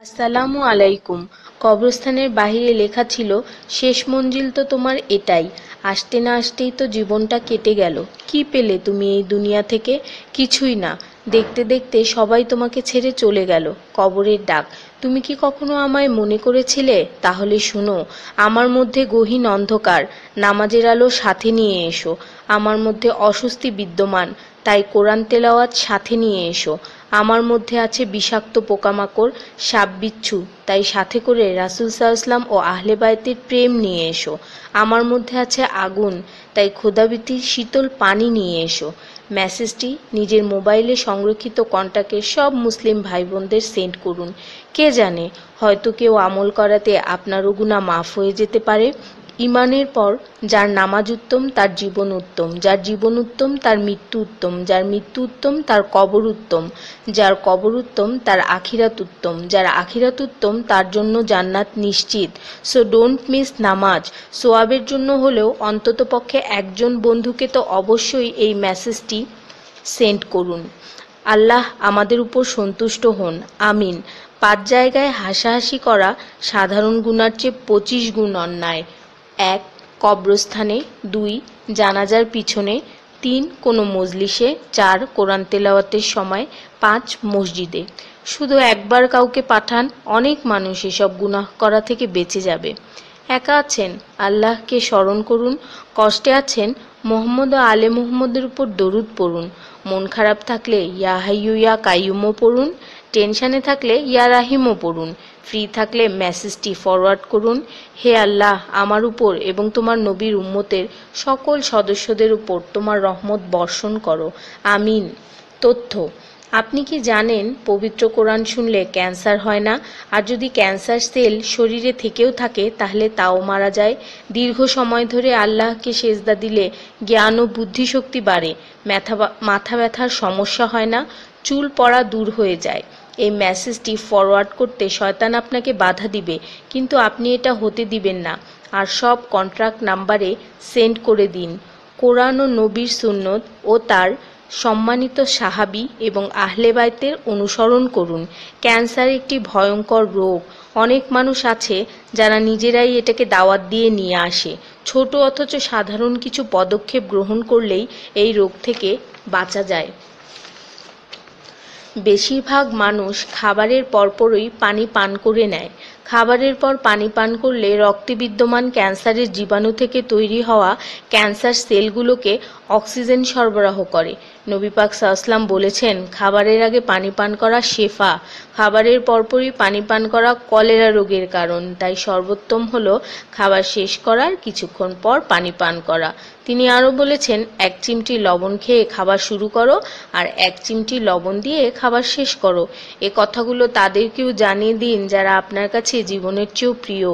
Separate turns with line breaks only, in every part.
আসসালামু আলাইকুম। কবরস্থানের বাহিরে লেখা ছিল, শেষ মঞ্জিল তো তোমার এটাই। আসতে না আসতেই তো জীবনটা কেটে গেল। কি পেলে তুমি এই দুনিয়া থেকে? কিছুই না। দেখতে দেখতে সবাই তোমাকে ছেড়ে চলে গেল। কবরের ডাক। তুমি কি কখনো আমায় মনে করেছিলে? তাহলে শুনো, আমার মধ্যে গহীন অন্ধকার, নামাজের আলো সাথে নিয়ে এসো। আমার মধ্যে অস্বস্তি বিদ্যমান, তাই কোরআন তেলাওয়াত সাথে নিয়ে এসো। আমার মধ্যে আছে বিষাক্ত পোকামাকড়, সাপ বিচ্ছু, তাই সাথে করে রাসূল সাল্লাল্লাহু ও আহলে বাইতের প্রেম নিয়ে এসো। আমার মধ্যে আছে আগুন, তাই খোদাভীতির শীতল পানি নিয়ে এসো। মেসেজটি নিজের মোবাইলে সংরক্ষিত কন্টাক্টের সব মুসলিম ভাই বোনদের সেন্ড করুন। কে জানে, হয়তো কেউ আমল করাতে আপনারও গুনাহ মাফ হয়ে যেতে পারে। ঈমানের পর যার নামাজ উত্তম তার জীবন উত্তম, যার জীবন উত্তম তার মৃত্যু উত্তম, যার মৃত্যু উত্তম তার কবর উত্তম, যার কবর উত্তম তার আখিরাত উত্তম, যার আখিরাত উত্তম তার জন্য জান্নাত নিশ্চিত। সো ডোন্ট মিস নামাজ। সোয়াবের জন্য হলেও অন্ততপক্ষে একজন বন্ধুকে তো অবশ্যই এই মেসেজটি সেন্ড করুন। আল্লাহ আমাদের উপর সন্তুষ্ট হন, আমিন। 5 জায়গায় হাসাহাসি করা সাধারণ গুনার চেয়ে 25 গুণ অন্যায়। 1. কবরস্থানে। 2. জানাজার পিছনে। 3. কোনো মজলিসে। 4. কোরআন তেলাওয়াতের সময়। 5. মসজিদে। শুধু একবার কাউকে পাঠান, অনেক মানুষ এসব গুনাহ করা থেকে বেঁচে যাবে। একা আছেন, আল্লাহকে স্মরণ করুন। কষ্টে আছেন, মুহাম্মদ ও আলে মুহাম্মদের উপর দরুদ পড়ুন। মন খারাপ থাকলে ইয়া হাইয়্যু ইয়া কাইয়্যুমও পড়ুন। টেনশনে থাকলে ইয়া রাহিমও পড়ুন। ফ্রি থাকলে মেসেজটি ফরওয়ার্ড করুন। হে আল্লাহ, আমার উপর এবং তোমার নবীর উম্মতের সকল সদস্যদের উপর তোমার রহমত বর্ষণ করো, আমিন। তথ্য: আপনি কি জানেন পবিত্র কোরআন শুনলে ক্যান্সার হয় না? আর যদি ক্যান্সার সেল শরীরে থেকেও থাকে তাহলে তাও মারা যায়। দীর্ঘ সময় ধরে আল্লাহকে সেজদা দিলে জ্ঞান ও বুদ্ধিশক্তি বাড়ে। মাথা ব্যথার সমস্যা হয় না, চুল পড়া দূর হয়ে যায়। এই মেসেজটি ফরওয়ার্ড করতে শয়তান আপনাকে বাধা দিবে, কিন্তু আপনি এটা হতে দিবেন না। আর সব কন্ট্রাক্ট নাম্বারে সেন্ড করে দিন। কোরআন ও নবীর সুন্নত ও তার সম্মানিত সাহাবী এবং আহলে বাইতের অনুসরণ করুন। ক্যান্সার একটি ভয়ঙ্কর রোগ। অনেক মানুষ আছে যারা নিজেরাই এটাকে দাওয়াত দিয়ে নিয়ে আসে। ছোট অথচ সাধারণ কিছু পদক্ষেপ গ্রহণ করলেই এই রোগ থেকে বাঁচা যায়। বেশিরভাগ মানুষ খাবারের পরপরই পানি পান করে নেয়। খাবারের পর পানি পান করলে রক্তে বিদ্যমান ক্যান্সারের জীবাণু থেকে তৈরি হওয়া ক্যান্সার সেলগুলোকে অক্সিজেন সরবরাহ করে। নবী পাক সাল্লাল্লাহু বলেছেন, খাবারের আগে পানি পান করা শেফা। খাবারের পরপরই পানি পান করা কলেরা রোগের কারণ, তাই সর্বোত্তম হলো খাবার শেষ করার কিছুক্ষণ পর পানি পান করা। তিনি আরও বলেছেন, 1 চিমটি লবণ খেয়ে খাবার শুরু করো আর 1 চিমটি লবণ দিয়ে খাবার শেষ করো। এ কথাগুলো তাদেরকেও জানিয়ে দিন যারা আপনার কাছে জীবনের চেয়েও প্রিয়।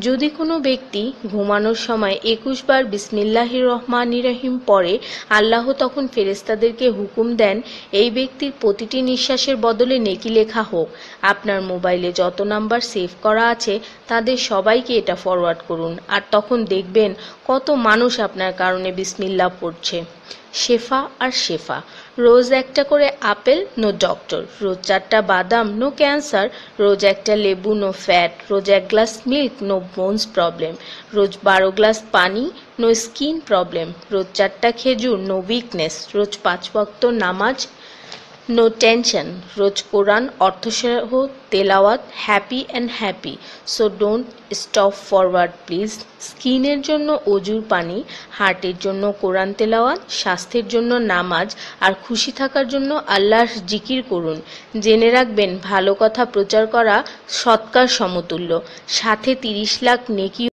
যদি কোনো ব্যক্তি ঘুমানোর সময় 21 বার বিসমিল্লাহির রহমানির রহিম পড়ে, আল্লাহ তখন ফেরেশতাদেরকে হুকুম দেন এই ব্যক্তির প্রতিটি নিঃশ্বাসের বদলে নেকি লেখা হোক। আপনার মোবাইলে যত নাম্বার সেভ করা আছে তাদের সবাইকে এটা ফরওয়ার্ড করুন, আর তখন দেখবেন কত মানুষ আপনার কারণে বিসমিল্লাহ পড়ছে। শেফা আর শেফা। রোজ একটা করে আপেল, নো ডক্টর। রোজ 4টা বাদাম, নো ক্যান্সার। রোজ একটা লেবু, নো ফ্যাট। রোজ 1 glass milk, no bones problem. রোজ 12 গ্লাস পানি, নো স্কিন প্রবলেম। রোজ 4টা খেজুর, নো উইকনেস। রোজ 5 ওয়াক্ত নামাজ, নো টেনশন। রোজ কোরআন অর্থসহ তেলাওয়াত, happy and happy. So don't stop forward please. স্কিনের জন্য অজুর পানি, হার্টের জন্য কোরআন তেলাওয়াত, স্বাস্থ্যের জন্য নামাজ, আর খুশি থাকার জন্য আল্লাহর জিকির করুন। জেনে রাখবেন, ভালো কথা প্রচার করা সৎকার সমতুল্য, সাথে 30 লাখ নেকি